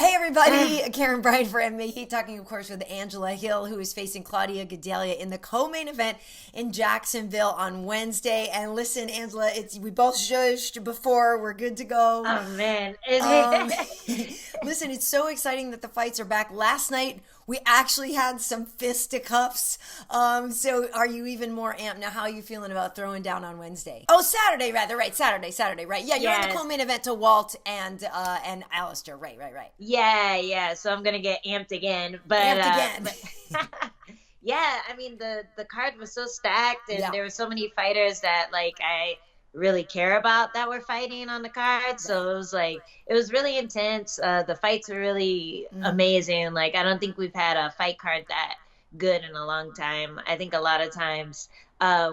Hey everybody, Karyn Bryant for MMA H.E.A.T, talking of course with Angela Hill, who is facing Claudia Gadelha in the co-main event in Jacksonville on Wednesday. And listen, Angela, we both judged before, we're good to go. Oh man. Listen, it's so exciting that the fights are back. Last night we actually had some fisticuffs. So are you even more amped now? How are you feeling about throwing down on Wednesday? Oh, Saturday rather, right? Saturday, right? Yeah, you're in the co-main event to Walt and Alistair, right. Yeah. So I'm gonna get amped again. Yeah, I mean the card was so stacked, and there were so many fighters that I really care about that were fighting on the card. So it was really intense. The fights were really amazing. I don't think we've had a fight card that good in a long time. I think a lot of times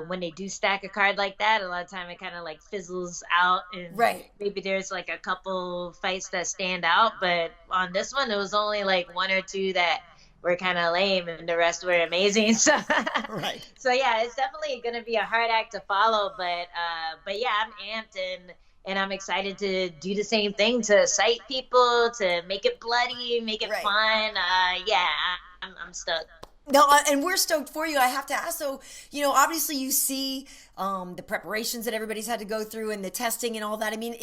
when they do stack a card like that, a lot of time it kind of fizzles out, and maybe there's a couple fights that stand out, but on this one it was only one or two that were kind of lame, and the rest were amazing. So so yeah, it's definitely going to be a hard act to follow, but yeah, I'm amped, and I'm excited to do the same thing, to excite people, to make it bloody, make it fun. Yeah, I'm stoked. No, and we're stoked for you. I have to ask, so, obviously you see the preparations that everybody's had to go through and the testing and all that. I mean,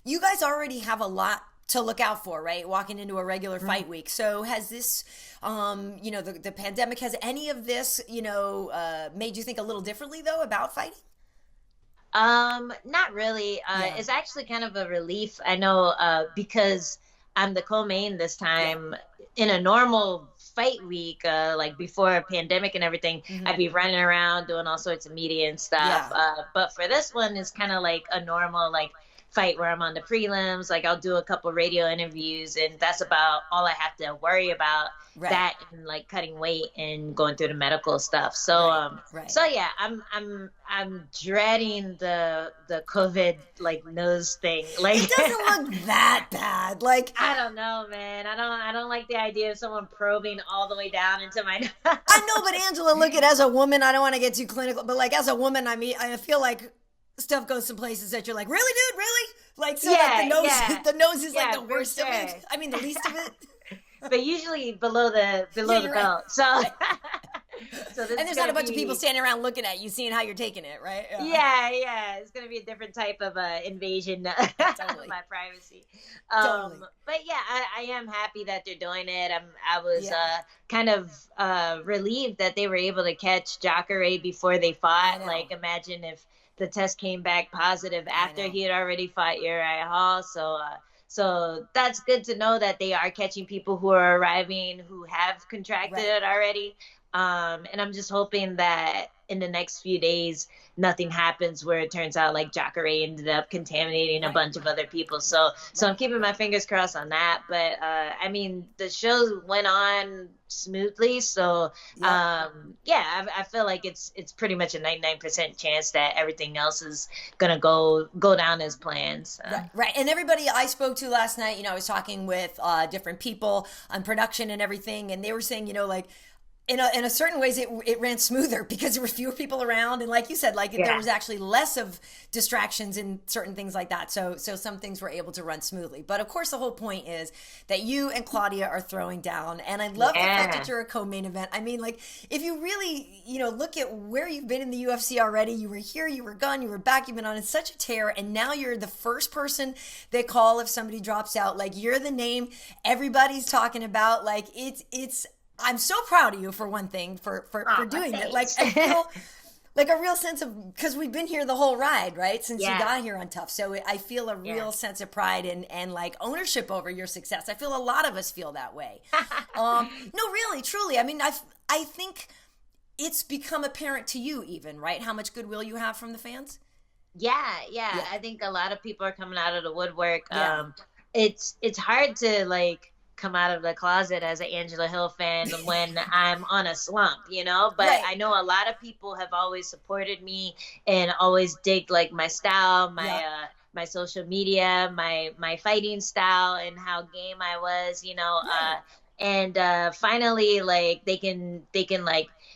you guys already have a lot to look out for, right? Walking into a regular fight week. So has this, the pandemic, has any of this, made you think a little differently, though, about fighting? Not really. It's actually kind of a relief. I know, because I'm the co-main this time. In a normal fight week, before a pandemic and everything, I'd be running around doing all sorts of media and stuff. But for this one, it's kind of like a normal fight where I'm on the prelims. I'll do a couple radio interviews, and that's about all I have to worry about. That and cutting weight and going through the medical stuff. So so yeah, I'm dreading the COVID nose thing. It doesn't look that bad. I don't know, man. I don't like the idea of someone probing all the way down into my I know, but Angela, look, as a woman, I don't want to get too clinical, but as a woman, I mean, I feel like stuff goes some places that you're like, really, dude, really? The nose is the worst of it. I mean, the least of it. But usually below the belt. Right. So and there's not a bunch of people standing around looking at you, seeing how you're taking it, right? Yeah. It's going to be a different type of invasion of my privacy. But yeah, I am happy that they're doing it. I was kind of relieved that they were able to catch Jacare before they fought. Imagine if the test came back positive after he had already fought Uriah Hall. So that's good to know that they are catching people who are arriving who have contracted it already. And I'm just hoping that in the next few days, nothing happens where it turns out Jacare ended up contaminating a bunch of other people. So I'm keeping my fingers crossed on that. But I mean, the show went on smoothly. So I feel like it's pretty much a 99% chance that everything else is gonna go down as planned. So. Right. And everybody I spoke to last night, I was talking with different people on production and everything, and they were saying, in a certain ways, it ran smoother because there were fewer people around, and like you said, there was actually less of distractions and certain things like that. So some things were able to run smoothly. But of course, the whole point is that you and Claudia are throwing down, and I love the fact that you're a co-main event. I mean, if you really look at where you've been in the UFC already, you were here, you were gone, you were back, you've been on such a tear, and now you're the first person they call if somebody drops out. You're the name everybody's talking about. It's. I'm so proud of you, for one thing, for doing it. I feel a real sense of, because we've been here the whole ride, right? Since you got here on Tough. So I feel a real sense of pride and ownership over your success. I feel a lot of us feel that way. No, really, truly. I mean, I think it's become apparent to you even, right? How much goodwill you have from the fans? Yeah. I think a lot of people are coming out of the woodwork. It's hard to come out of the closet as an Angela Hill fan when I'm on a slump, but I know a lot of people have always supported me and always digged my style, my social media, my fighting style, and how game I was, and finally they can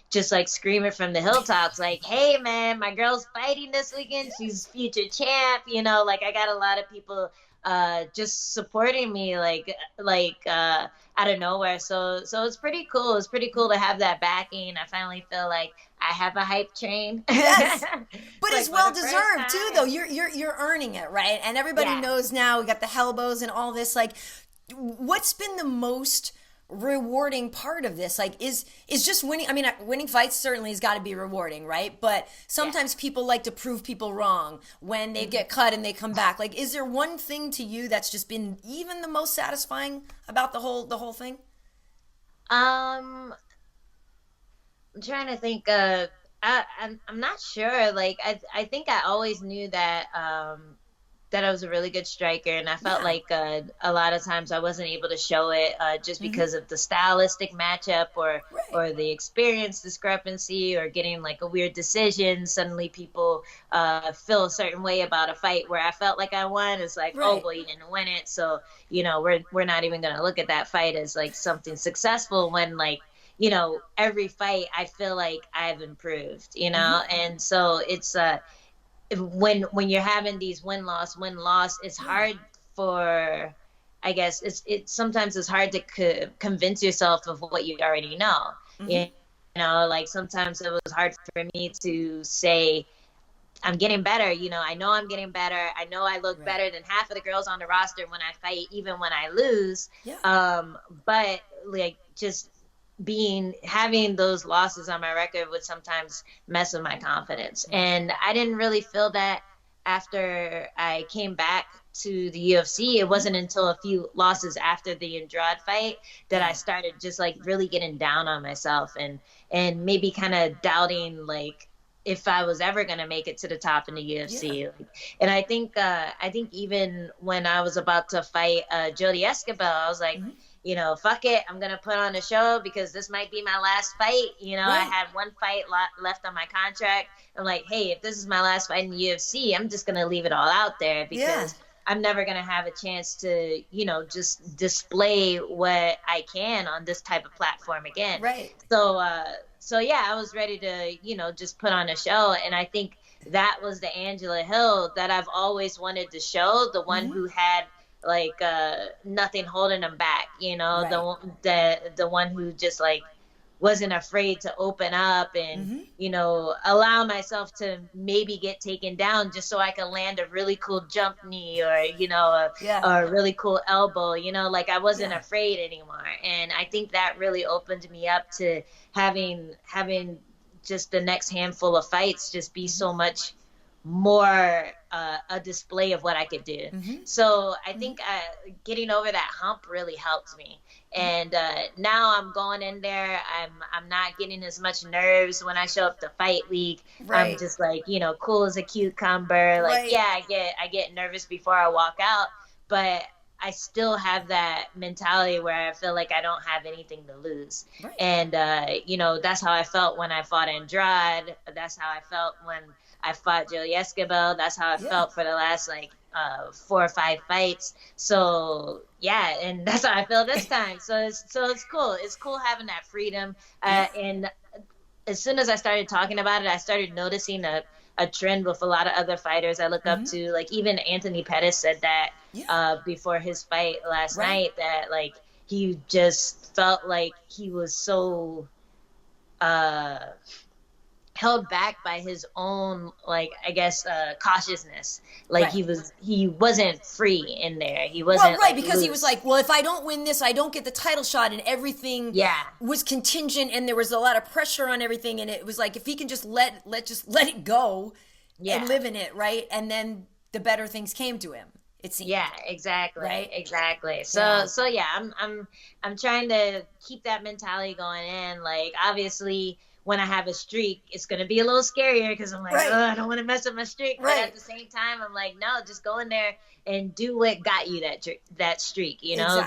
just scream it from the hilltops, hey man, my girl's fighting this weekend, she's future champ, I got a lot of people just supporting me out of nowhere. So it's pretty cool. It's pretty cool to have that backing. I finally feel like I have a hype train. Yes. But it's well deserved too, though. You're earning it, right? And everybody knows now we got the Hellbows and all this. Like, what's been the most rewarding part of this? Like, is just winning. I mean, winning fights certainly has got to be rewarding, right? But sometimes people like to prove people wrong when they get cut and they come back. Like, is there one thing to you that's just been even the most satisfying about the whole thing? I'm trying to think. I'm not sure. Like, I think I always knew that that I was a really good striker, and I felt like a lot of times I wasn't able to show it just because of the stylistic matchup or the experience discrepancy or getting like a weird decision. Suddenly people feel a certain way about a fight where I felt like I won. It's like, oh, well, you didn't win it, so we're not even gonna look at that fight as like something successful, when like every fight I feel like I've improved, and so it's when you're having these win-loss, it's hard for, I guess sometimes it's hard to convince yourself of what you already know. Like sometimes it was hard for me to say, I'm getting better. I know I'm getting better. I know I look better than half of the girls on the roster when I fight, even when I lose. But like just having those losses on my record would sometimes mess with my confidence. And I didn't really feel that after I came back to the UFC. It wasn't until a few losses after the Andrade fight that I started just like really getting down on myself and maybe kind of doubting like if I was ever going to make it to the top in the UFC. And I think even when I was about to fight Jodie Esquibel, I was like, fuck it, I'm going to put on a show because this might be my last fight. I had one fight left on my contract. I'm like, hey, if this is my last fight in the UFC, I'm just going to leave it all out there because I'm never going to have a chance to, just display what I can on this type of platform again. So yeah, I was ready to, just put on a show. And I think that was the Angela Hill that I've always wanted to show, the one who had like nothing holding them back, the one who just like wasn't afraid to open up and allow myself to maybe get taken down just so I could land a really cool jump knee or a really cool elbow, like I wasn't afraid anymore. And I think that really opened me up to having just the next handful of fights just be so much more a display of what I could do. So I think getting over that hump really helped me. And now I'm going in there. I'm not getting as much nerves when I show up to fight week. I'm just like, cool as a cucumber. Like, I get nervous before I walk out, but I still have that mentality where I feel like I don't have anything to lose. And, that's how I felt when I fought Andrade. That's how I felt when I fought Jodie Esquibel. That's how I felt for the last 4 or 5 fights. So yeah, and that's how I feel this time. So it's cool. It's cool having that freedom. And as soon as I started talking about it, I started noticing a trend with a lot of other fighters I look up to. Like even Anthony Pettis said that before his fight last night, that like he just felt like he was so held back by his own, like, I guess, cautiousness. Like he wasn't free in there. He wasn't because loose. He was like, well, if I don't win this, I don't get the title shot, and everything was contingent, and there was a lot of pressure on everything, and it was like, if he can just let it go and live in it, right? And then the better things came to him. It seemed. Yeah, exactly. Right? Exactly. So yeah, I'm trying to keep that mentality going in. Like, obviously, when I have a streak, it's going to be a little scarier because I'm like, oh, I don't want to mess up my streak. But at the same time, I'm like, no, just go in there and do what got you that streak,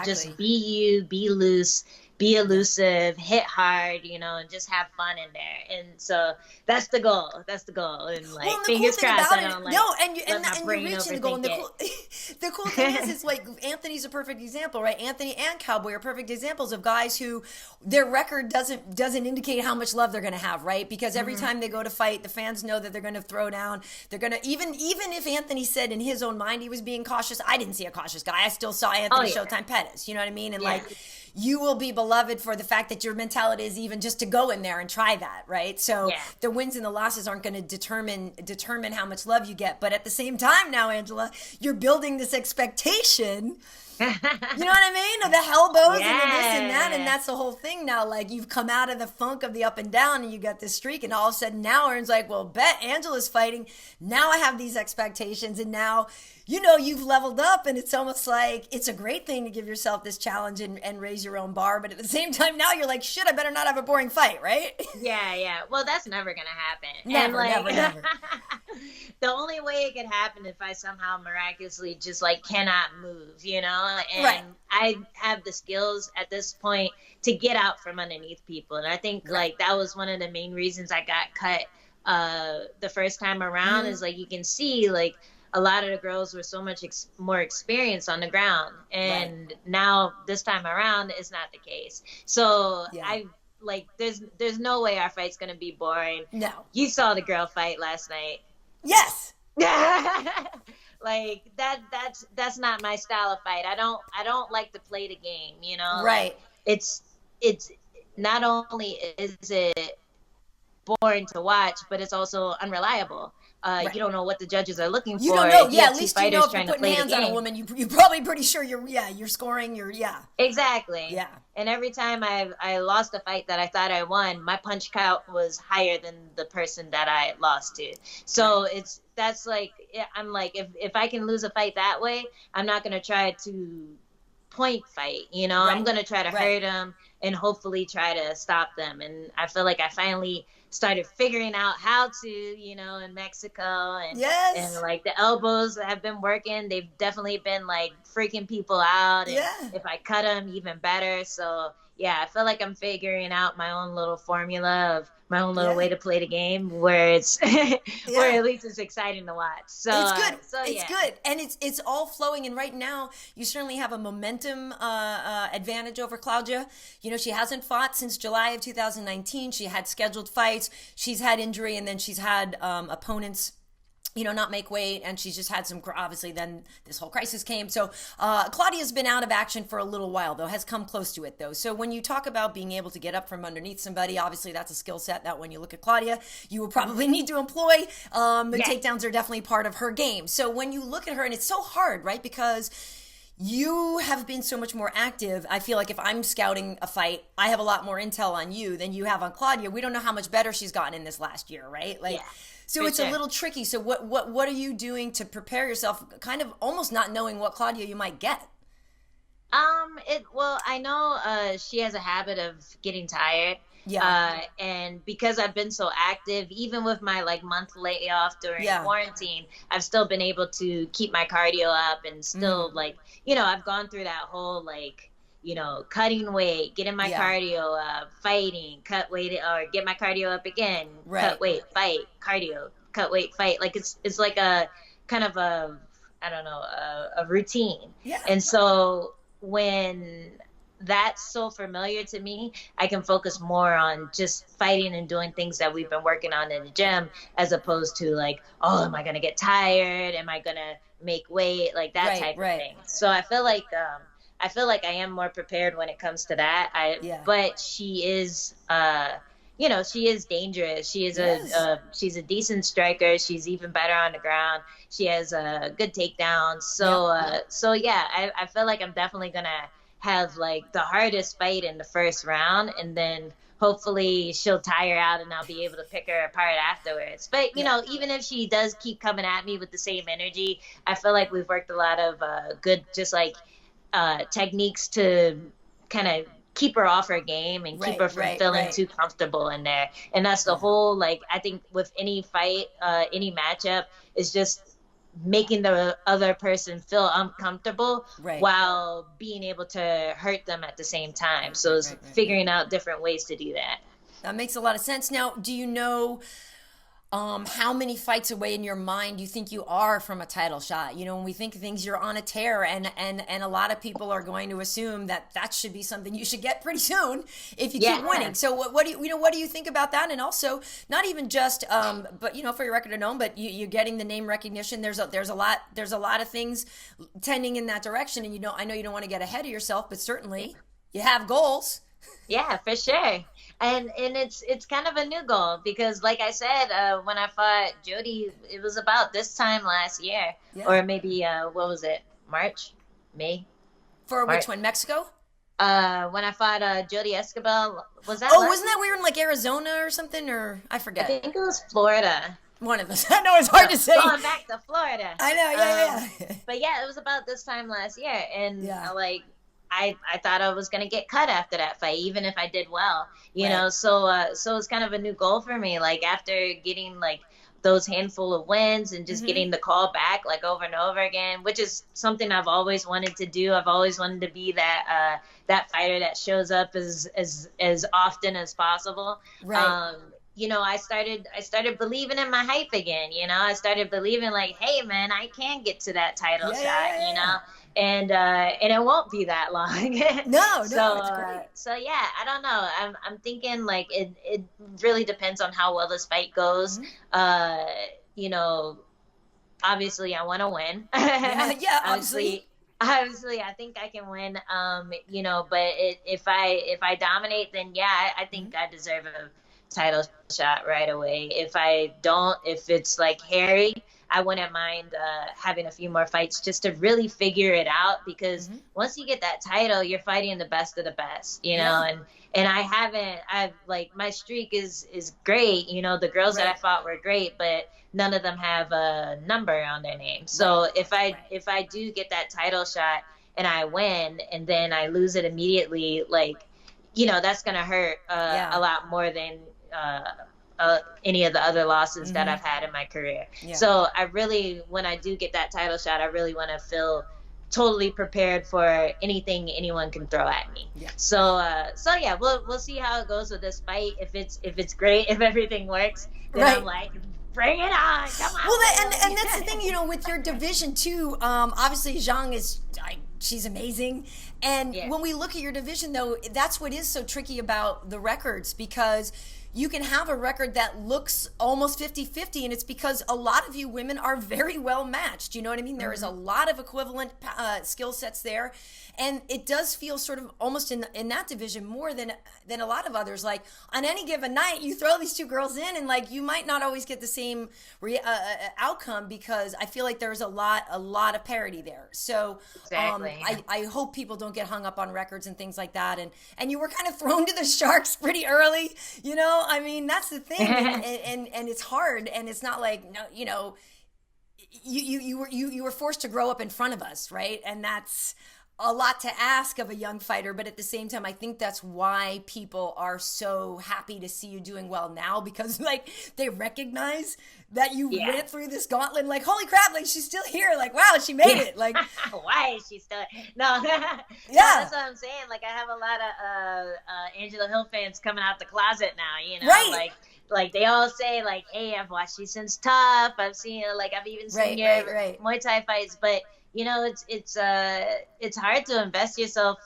Just be you, be loose, be elusive, hit hard, and just have fun in there. And so that's the goal. And like, fingers crossed, I don't let my brain overthink it. the cool thing is like Anthony's a perfect example, right? Anthony and Cowboy are perfect examples of guys who their record doesn't indicate how much love they're going to have, right? Because every time they go to fight, the fans know that they're going to throw down. They're going to even if Anthony said in his own mind he was being cautious, I didn't see a cautious guy. I still saw Anthony Showtime Pettis. You know what I mean? And like, you will be beloved for the fact that your mentality is even just to go in there and try that, right? So the wins and the losses aren't going to determine how much love you get. But at the same time now, Angela, you're building this expectation. You know what I mean? Of the Hellbows and the this and that, and that's the whole thing now. Like, you've come out of the funk of the up and down, and you got this streak, and all of a sudden now Aaron's like, well, bet Angela's fighting. Now I have these expectations, and now, you know, you've leveled up, and it's almost like it's a great thing to give yourself this challenge and raise your own bar, but at the same time now you're like, shit, I better not have a boring fight, right? Yeah. Well, that's never gonna happen. Never. The only way it could happen if I somehow miraculously just like cannot move, you know, and I have the skills at this point to get out from underneath people. And I think like that was one of the main reasons I got cut the first time around is like, you can see like a lot of the girls were so much more experienced on the ground. And now this time around, it's not the case. So I like, there's no way our fight's going to be boring. No. You saw the girl fight last night. Yes. Like that's not my style of fight. I don't like to play the game, you know? Right. Like, it's not only is it boring to watch, but it's also unreliable. You don't know what the judges are looking for. You don't know. Yeah, you at least you know if you're putting hands on a woman, you're probably pretty sure you're scoring. Exactly. Yeah. And every time I lost a fight that I thought I won, my punch count was higher than the person that I lost to. So that's like, I'm like, if I can lose a fight that way, I'm not going to try to point fight, you know, I'm going to try to hurt them and hopefully try to stop them. And I feel like I finally started figuring out how to, you know, in Mexico and like the elbows have been working. They've definitely been like freaking people out. And if I cut them, even better. So I feel like I'm figuring out my own little formula of my own little way to play the game where it's where at least it's exciting to watch. So it's good. It's good. And it's all flowing. And right now you certainly have a momentum advantage over Claudia. You know, she hasn't fought since July of 2019. She had scheduled fights. She's had injury, and then she's had opponents, you know, not make weight, and she's just had some, obviously then this whole crisis came. So Claudia's been out of action for a little while, though, has come close to it, though. So when you talk about being able to get up from underneath somebody, obviously that's a skill set that when you look at Claudia, you will probably need to employ. The takedowns are definitely part of her game. So when you look at her, and it's so hard, right, because you have been so much more active. I feel like if I'm scouting a fight, I have a lot more intel on you than you have on Claudia. We don't know how much better she's gotten in this last year, right? Like, so it's a little tricky. So what are you doing to prepare yourself, kind of almost not knowing what Claudia you might get? Well, I know she has a habit of getting tired. And because I've been so active, even with my like month layoff during quarantine, I've still been able to keep my cardio up and still like, you know, I've gone through that whole like, you know, cutting weight, getting my cardio up, fighting, cut weight, or get my cardio up again, cut weight, fight, cardio, cut weight, fight. Like it's like a kind of a, I don't know, a routine. And so when that's so familiar to me, I can focus more on just fighting and doing things that we've been working on in the gym, as opposed to like, oh, am I going to get tired? Am I going to make weight? Like that type of thing. So I feel like I am more prepared when it comes to that. But she is, you know, she is dangerous. She is she's a decent striker. She's even better on the ground. She has a good takedown. So, I feel like I'm definitely going to have like the hardest fight in the first round, and then hopefully she'll tire out and I'll be able to pick her apart afterwards. But you know, even if she does keep coming at me with the same energy, I feel like we've worked a lot of good just like techniques to kind of keep her off her game and keep her from feeling too comfortable in there. And that's the whole, like, I think with any fight, any matchup, is just making the other person feel uncomfortable while being able to hurt them at the same time. So it's figuring out different ways to do that. That makes a lot of sense. Now, do you know, how many fights away in your mind you think you are from a title shot. You know, when we think of things, you're on a tear, and a lot of people are going to assume that should be something you should get pretty soon if you keep winning. So what do you think about that? And also, not even just but you know, for your record to know, but you're getting the name recognition. There's a lot of things tending in that direction, and I know you don't want to get ahead of yourself, but certainly you have goals. Yeah, for sure. And it's kind of a new goal because, like I said, when I fought Jodie, it was about this time last year, or maybe what was it, May? For which one, Mexico? When I fought Jodie Esquibel, was that? Oh, wasn't that we were in like Arizona or something, or I forget. I think it was Florida. One of those. I know it's hard to say. Going back to Florida. I know, yeah. But yeah, it was about this time last year, and I thought I was going to get cut after that fight, even if I did well, you know? So it's kind of a new goal for me. Like after getting like those handful of wins and just getting the call back like over and over again, which is something I've always wanted to do. I've always wanted to be that, that fighter that shows up as often as possible. Right. You know, I started believing in my hype again, you know, I started believing like, hey man, I can get to that title shot, you know? And it won't be that long. No, it's great. So yeah, I don't know. I'm thinking like it really depends on how well this fight goes. You know, obviously I want to win. Obviously I think I can win. You know, but if I dominate, then yeah, I think I deserve a title shot right away. If I don't, if it's like hairy, I wouldn't mind having a few more fights just to really figure it out, because once you get that title, you're fighting the best of the best, you know, and I've like, my streak is great. You know, the girls that I fought were great, but none of them have a number on their name. So if I do get that title shot and I win and then I lose it immediately, like, you know, that's going to hurt a lot more than any of the other losses that I've had in my career. So I really, when I do get that title shot, I really want to feel totally prepared for anything anyone can throw at me. So yeah, we'll see how it goes with this fight. If it's great, if everything works, then I'm like, bring it on, come on. Well, and that's the thing, you know, with your division too. Obviously, Zhang she's amazing. And when we look at your division, though, that's what is so tricky about the records, because you can have a record that looks almost 50-50, and it's because a lot of you women are very well matched. You know what I mean? There is a lot of equivalent skill sets there, and it does feel sort of almost in that division more than a lot of others. Like on any given night, you throw these two girls in, and like you might not always get the same outcome, because I feel like there's a lot of parity there. So I hope people don't get hung up on records and things like that. And you were kind of thrown to the sharks pretty early, you know. I mean, that's the thing, and it's hard, and it's not like, no, you know, you were forced to grow up in front of us, right? And that's a lot to ask of a young fighter, but at the same time, I think that's why people are so happy to see you doing well now, because like they recognize that you went through this gauntlet, like, holy crap, like she's still here, like, wow, she made it, like why is she still no that's what I'm saying. Like I have a lot of Angela Hill fans coming out the closet now, you know, like they all say like, hey, I've watched you since Tough, I've seen, like, I've even seen your Muay Thai fights, but you know, it's hard to invest yourself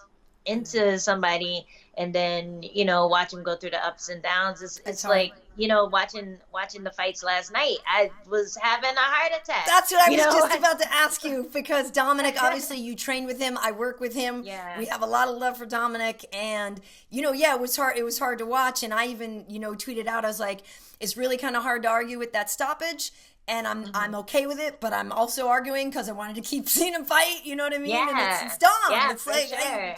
into somebody and then, you know, watch them go through the ups and downs. It's like, you know, watching the fights last night, I was having a heart attack. That's what I was just about to ask you, because Dominick, obviously you train with him, I work with him. We have a lot of love for Dominick, and you know, it was hard to watch, and I even, you know, tweeted out, I was like, it's really kind of hard to argue with that stoppage. And I'm okay with it, but I'm also arguing because I wanted to keep seeing him fight. You know what I mean? And it's dumb. It's like, hey,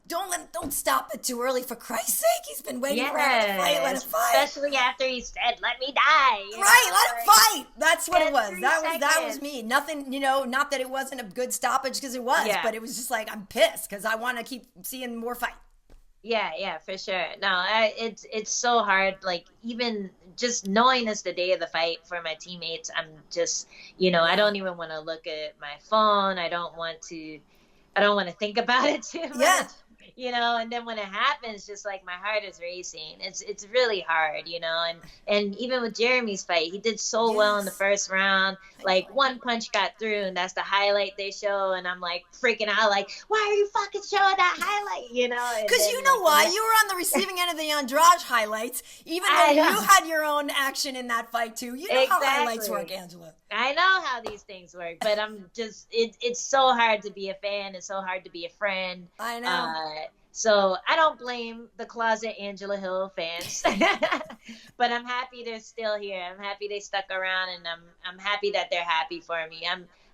don't stop it too early, for Christ's sake. He's been waiting for him to fight. Let him fight. Especially after he said, "Let me die." Let him fight. That's what it was. That was me. Nothing. You know, not that it wasn't a good stoppage, because it was, but it was just like, I'm pissed because I want to keep seeing more fight. Yeah, for sure. No, it's so hard. Like, even just knowing it's the day of the fight for my teammates, I'm just, you know, I don't even want to look at my phone. I don't want to think about it too much. And then when it happens, just like my heart is racing. It's really hard, and even with Jeremy's fight, he did so well in the first round. Like one punch got through, and that's the highlight they show, and I'm like freaking out, like, why are you fucking showing that highlight, Because you know why? You were on the receiving end of the Andrade highlights, even though you had your own action in that fight too. You know how highlights work, Angela. I know how these things work, but I'm just, it's so hard to be a fan. It's so hard to be a friend. I know. So I don't blame the closet Angela Hill fans, but I'm happy they're still here. I'm happy they stuck around, and I'm happy that they're happy for me.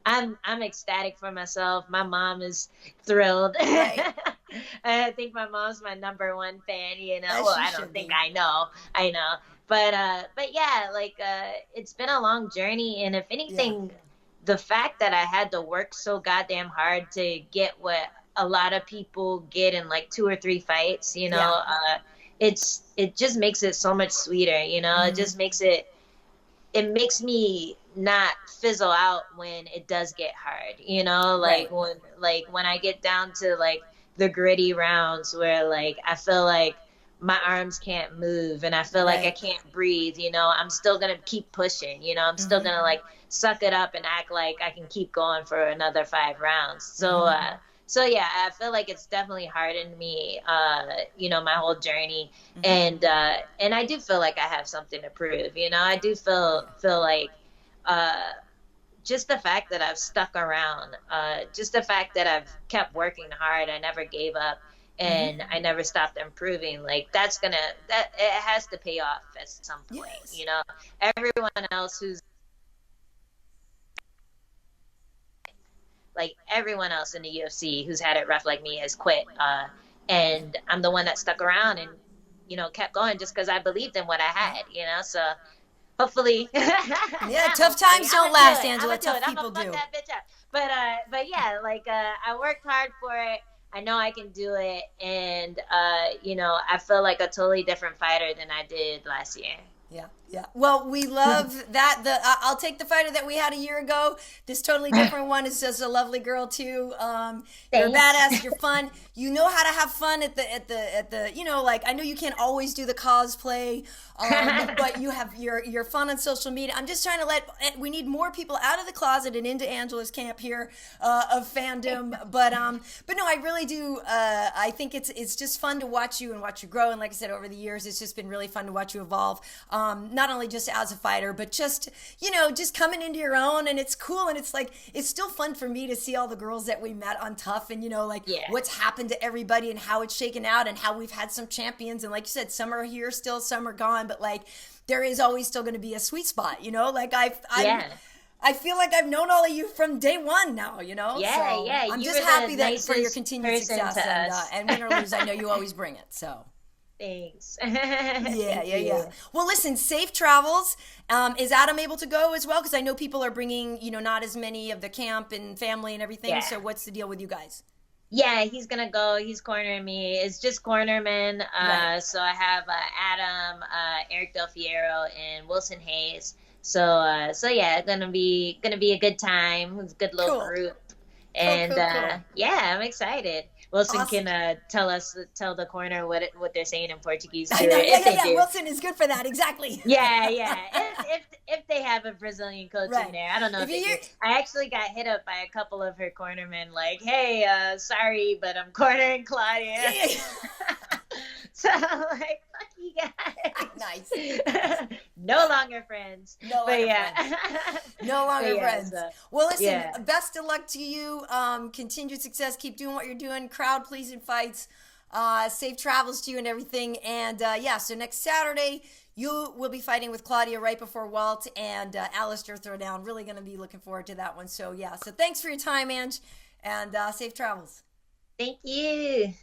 I'm ecstatic for myself. My mom is thrilled. Right. I think my mom's my number one fan, Well, I don't think I know. But yeah, like, it's been a long journey. And if anything, the fact that I had to work so goddamn hard to get what a lot of people get in like 2 or 3 fights, it just makes it so much sweeter, It just makes it makes me not fizzle out when it does get hard, when I get down to like the gritty rounds where like I feel like my arms can't move and I feel like I can't breathe, I'm still gonna keep pushing, I'm still gonna like suck it up and act like I can keep going for another 5 rounds. So yeah, I feel like it's definitely hardened me, my whole journey, and I do feel like I have something to prove. I do feel like just the fact that I've stuck around, just the fact that I've kept working hard, I never gave up, and I never stopped improving. Like that it has to pay off at some point. Yes. Everyone else who's like everyone else in the UFC who's had it rough like me has quit. And I'm the one that stuck around and, kept going just because I believed in what I had, so hopefully. Yeah, tough times don't last, Angela. Tough people do. I'm gonna fuck that bitch up. But yeah, like, I worked hard for it. I know I can do it. And, I feel like a totally different fighter than I did last year. Yeah. Well, we love that. I'll take the fighter that we had a year ago. This totally different one is just a lovely girl too. You're a badass. You're fun. You know how to have fun at the. Like I know you can't always do the cosplay, but you're fun on social media. I'm just trying to we need more people out of the closet and into Angela's camp here of fandom. But no, I really do. I think it's just fun to watch you and watch you grow. And like I said, over the years, it's just been really fun to watch you evolve. Not only just as a fighter, but just coming into your own, and it's cool, and it's like it's still fun for me to see all the girls that we met on Tough, and what's happened to everybody and how it's shaken out, and how we've had some champions, and like you said, some are here still, some are gone, but like there is always still going to be a sweet spot, I feel like I've known all of you from day one now, Yeah, so yeah. I'm just happy that for your continued success, and win or lose, I know you always bring it, so. Thanks. Yeah. Well, listen, safe travels. Is Adam able to go as well? Because I know people are bringing, not as many of the camp and family and everything. Yeah. So what's the deal with you guys? Yeah, he's going to go. He's cornering me. It's just cornermen. Right. So I have Adam, Eric Del Fiero, and Wilson Hayes. So yeah, gonna be a good time. It's a good little group. And cool. Yeah, I'm excited. Wilson awesome. Can tell the corner what they're saying in Portuguese too. Yeah. Wilson is good for that, exactly. Yeah. If they have a Brazilian coach in there, I don't know. I actually got hit up by a couple of her cornermen, like, "Hey, sorry, but I'm cornering Claudia." Yeah. So like, fuck you guys. Nice. No longer friends. No longer friends. Well, listen, best of luck to you. Continued success. Keep doing what you're doing. Crowd pleasing fights. Safe travels to you and everything. And so next Saturday, you will be fighting with Claudia right before Walt and Alistair Throwdown. Really going to be looking forward to that one. So thanks for your time, Ange, and safe travels. Thank you.